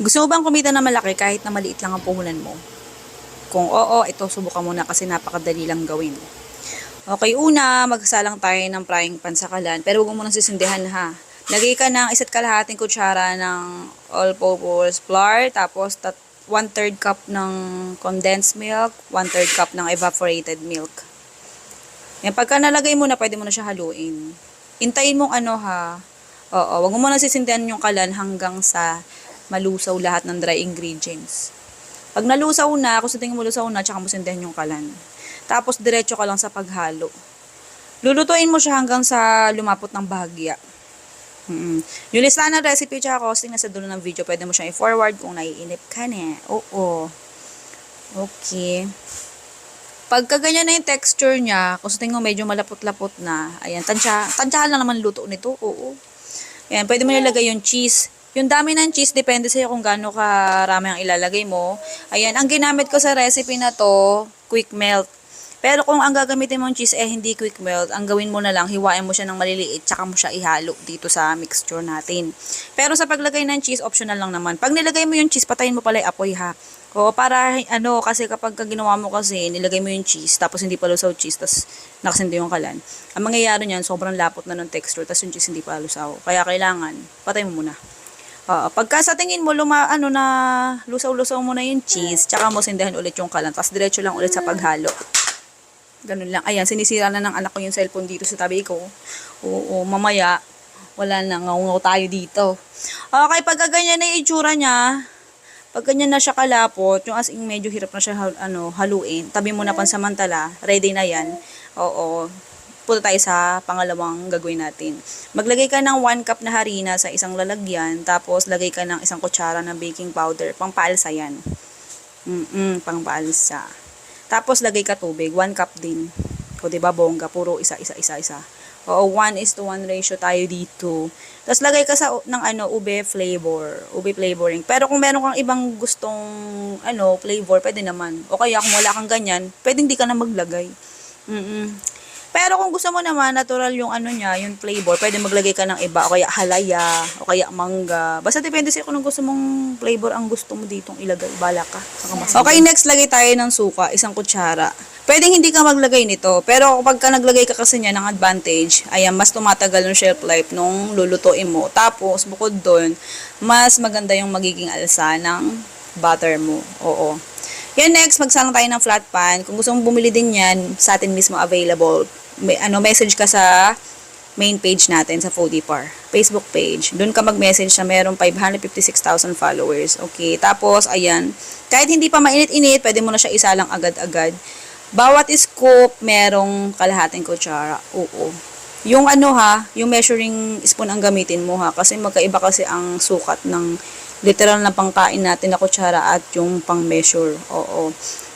Gusto mo bang kumita na malaki kahit na maliit lang ang puhunan mo? Kung oo, ito subukan mo na kasi napakadali lang gawin. Okay, una, magsalang tayo ng frying pan sa kalan, pero huwag mo munang sisindihan ha. Lagay ka ng 1.5 kutsara ng all-purpose flour, tapos 1/3 cup ng condensed milk, 1/3 cup ng evaporated milk. Yan, pagka nalagay mo na, pwede mo na siya haluin. Intayin mong ano ha. Oo, wag mo muna sisindihan yung kalan hanggang sa malusaw lahat ng dry ingredients. Pag nalusaw na, kung sa tingin mo lusaw na, tsaka mo sindihan yung kalan. Tapos, diretso ka lang sa paghalo. Lulutuin mo siya hanggang sa lumapot ng bahagya. Yung listahan ng recipe tsaka costing nasa dulo ng video, pwede mo siyang i-forward kung naiinip ka na. Oo. Okay. Pagka ganyan na yung texture niya, kung sa tingin mo medyo malapot-lapot na, ayan, tansyahan lang naman luto nito. Oo. Ayan, pwede mo nilagay yung cheese. Yung dami ng cheese, depende sa'yo kung gaano karami ang ilalagay mo. Ayan, ang ginamit ko sa recipe na to, quick melt. Pero kung ang gagamitin mong cheese hindi quick melt, ang gawin mo na lang, hiwain mo siya ng maliliit, tsaka mo siya ihalo dito sa mixture natin. Pero sa paglagay ng cheese, optional lang naman. Pag nilagay mo yung cheese, patayin mo pala yung apoy ha. O para kasi kapag ginawa mo kasi, nilagay mo yung cheese, tapos hindi pa lusaw cheese, tapos nakasindi yung kalan. Ang mangyayari niyan, sobrang lapot na ng texture, tapos yung cheese hindi pa lusaw. Kaya kailangan, patayin mo muna. Pagka sa tingin mo na lusaw-lusaw mo na yung cheese, tsaka mo sindihan ulit yung kalan, tapos diretso lang ulit sa paghalo. Ganun lang. Ayan, sinisira na ng anak ko yung cellphone dito sa tabi ko. Oo, mamaya, wala na, ngaw tayo dito. Okay, pagka ganyan na yung itsura niya, pag ganyan na siya kalapot, yung as in medyo hirap na siya haluin, tabi mo na pansamantala, ready na yan. Oo, punta tayo sa pangalawang gagawin natin. Maglagay ka ng 1 cup na harina sa isang lalagyan, tapos lagay ka ng 1 kutsara ng baking powder, pangpaalsa yan. Pangpaalsa. Tapos lagay ka tubig, 1 cup din. O diba bongga, puro isa. Oo, 1:1 ratio tayo dito. Tapos lagay ka ng ube flavor, ube flavoring. Pero kung meron kang ibang gustong flavor, pwede naman. O kaya kung wala kang ganyan, pwede hindi ka na maglagay. Pero kung gusto mo naman, natural yung yung flavor, pwede maglagay ka ng iba, o kaya halaya, o kaya mangga. Basta depende sa'yo kung gusto mong flavor ang gusto mo ditong ilagay. Bala ka. Okay, next, lagay tayo ng suka, 1 kutsara. Pwedeng hindi ka maglagay nito, pero kapag ka naglagay ka kasi niya ng advantage, ayan, mas tumatagal yung shelf life nung lulutuin mo. Tapos, bukod doon, mas maganda yung magiging alsa ng butter mo. Oo. Yan, next, magsalang tayo ng flat pan. Kung gusto mong bumili din yan, sa atin mismo available. Message ka sa main page natin sa Foodipar, Facebook page. Doon ka mag-message na meron 556,000 followers. Okay, tapos, ayan, kahit hindi pa mainit-init, pwede mo na siya isalang agad-agad. Bawat scoop, merong kalahating kutsara. Oo. Yung yung measuring spoon ang gamitin mo ha, kasi magkaiba kasi ang sukat ng literal na pangkain natin na kutsara at yung pang-measure. Oo.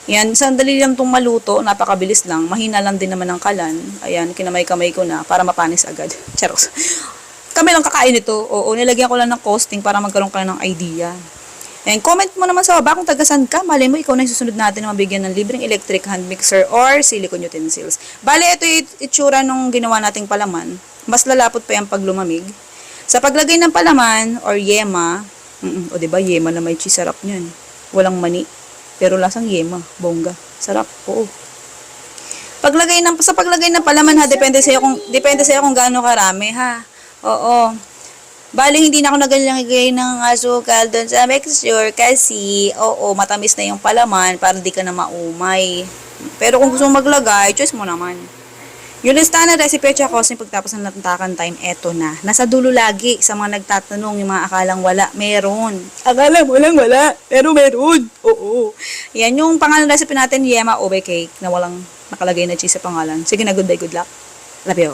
Yan, sandali lang itong maluto, napakabilis lang, mahina lang din naman ang kalan. Ayan, kinamay-kamay ko na para mapanis agad. Charos. Kami lang kakain ito. Oo, nilagyan ko lang ng costing para magkaroon ka ng idea. And comment mo naman sa baba kung tagasan ka. Malay mo, ikaw na yung susunod natin na mabigyan ng libreng electric hand mixer or silicone utensils. Bale, ito yung itsura nung ginawa nating palaman. Mas lalapot pa yung pag lumamig. Sa paglagay ng palaman or yema, o diba, yema na may cheese, sarap niyan. Walang mani. Pero lasang yema, bongga. Sarap, oo. Sa paglagay ng palaman ha, depende sa iyo kung gaano karami ha. Oo. Bali, hindi na ako naglagay ng asukal doon sa mixture kasi, matamis na yung palaman para di ka na maumay. Pero kung gusto mong maglagay, choice mo naman. Yung listahan na recipe at costing pagtapos ng natantakan time, eto na. Nasa dulo lagi sa mga nagtatanong, yung mga akalang wala, meron. Akala mo lang wala, pero meron. Oo. Yan yung pangalan recipe natin, Yema Ube Cake, na walang nakalagay na cheese sa pangalan. Sige na, goodbye, good luck. Love you.